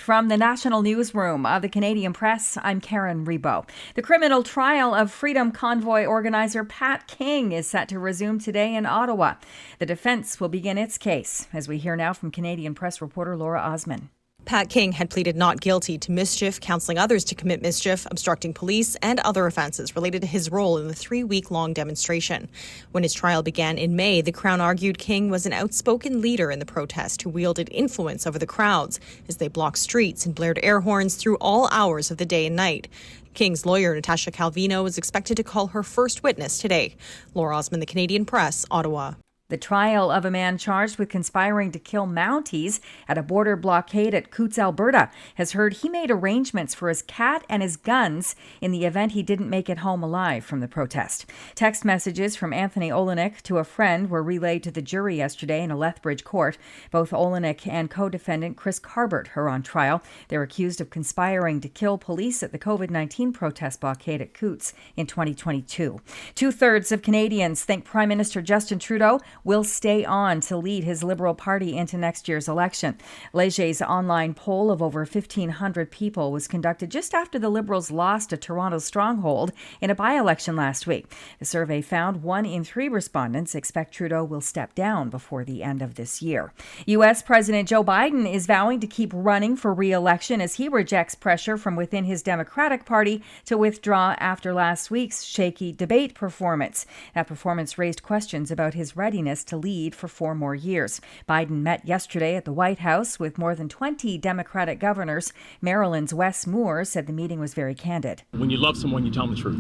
from the national newsroom of the Canadian Press, I'm Karen Rebo. The criminal trial of Freedom Convoy organizer Pat King is set to resume today in Ottawa. The defense will begin its case, as we hear now from Canadian Press reporter Laura Osman. Pat King had pleaded not guilty to mischief, counseling others to commit mischief, obstructing police, and other offences related to his role in the 3-week-long demonstration. When his trial began in May, the Crown argued King was an outspoken leader in the protest who wielded influence over the crowds as they blocked streets and blared air horns through all hours of the day and night. King's lawyer, Natasha Calvino, is expected to call her first witness today. Laura Osman, the Canadian Press, Ottawa. The trial of a man charged with conspiring to kill Mounties at a border blockade at Coutts, Alberta, has heard he made arrangements for his cat and his guns in the event he didn't make it home alive from the protest. Text messages from Anthony Olenek to a friend were relayed to the jury yesterday in a Lethbridge court. Both Olenek and co-defendant Chris Carbert are on trial. They're accused of conspiring to kill police at the COVID-19 protest blockade at Coutts in 2022. 2/3 of Canadians think Prime Minister Justin Trudeau will stay on to lead his Liberal Party into next year's election. Leger's online poll of over 1,500 people was conducted just after the Liberals lost a Toronto stronghold in a by-election last week. The survey found 1 in 3 respondents expect Trudeau will step down before the end of this year. U.S. President Joe Biden is vowing to keep running for re-election as he rejects pressure from within his Democratic Party to withdraw after last week's shaky debate performance. That performance raised questions about his readiness to lead for 4 more years. Biden met yesterday at the White House with more than 20 Democratic governors. Maryland's Wes Moore said the meeting was very candid. When you love someone, you tell them the truth.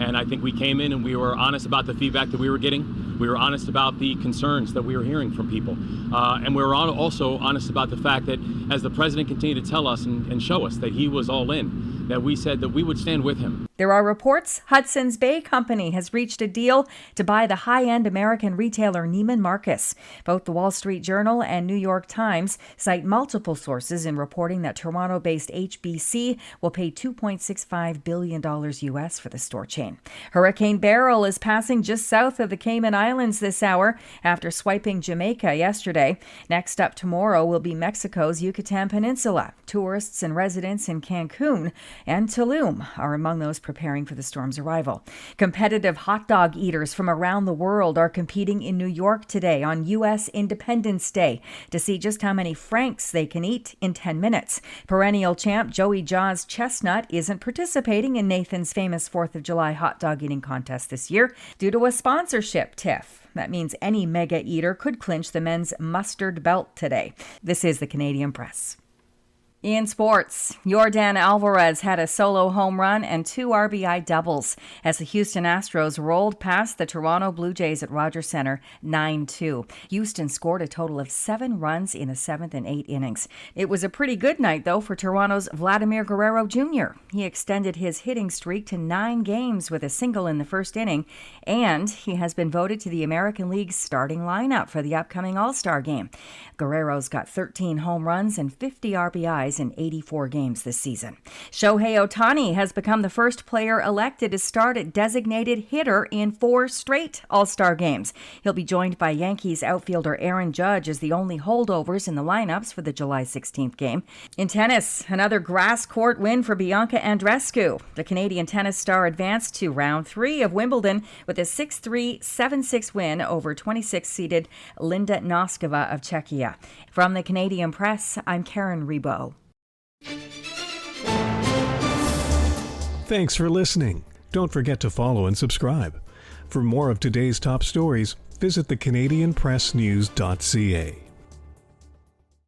And I think we came in and we were honest about the feedback that we were getting. We were honest about the concerns that we were hearing from people. And we were also honest about the fact that as the president continued to tell us and show us that he was all in, that we said that we would stand with him. There are reports Hudson's Bay Company has reached a deal to buy the high-end American retailer Neiman Marcus. Both the Wall Street Journal and New York Times cite multiple sources in reporting that Toronto-based HBC will pay $2.65 billion US for the store chain. Hurricane Beryl is passing just south of the Cayman Islands this hour after swiping Jamaica yesterday. Next up tomorrow will be Mexico's Yucatan Peninsula. Tourists and residents in Cancun and Tulum are among those preparing for the storm's arrival. Competitive hot dog eaters from around the world are competing in New York today on U.S. Independence Day to see just how many franks they can eat in 10 minutes. Perennial champ Joey Jaws Chestnut isn't participating in Nathan's famous 4th of July hot dog eating contest this year due to a sponsorship tiff. That means any mega eater could clinch the men's mustard belt today. This is the Canadian Press. In sports, Yordan Alvarez had a solo home run and 2 RBI doubles as the Houston Astros rolled past the Toronto Blue Jays at Rogers Centre 9-2. Houston scored a total of 7 runs in the 7th and 8th innings. It was a pretty good night, though, for Toronto's Vladimir Guerrero Jr. He extended his hitting streak to 9 games with a single in the first inning, and he has been voted to the American League's starting lineup for the upcoming All-Star game. Guerrero's got 13 home runs and 50 RBIs in 84 games this season. Shohei Ohtani has become the first player elected to start at designated hitter in 4 straight All-Star games. He'll be joined by Yankees outfielder Aaron Judge as the only holdovers in the lineups for the July 16th game. In tennis, another grass court win for Bianca Andreescu. The Canadian tennis star advanced to round 3 of Wimbledon with a 6-3, 7-6 win over 26-seeded Linda Noskova of Czechia. From the Canadian Press, I'm Karen Rebo. Thanks for listening. Don't forget to follow and subscribe. For more of today's top stories, visit thecanadianpressnews.ca.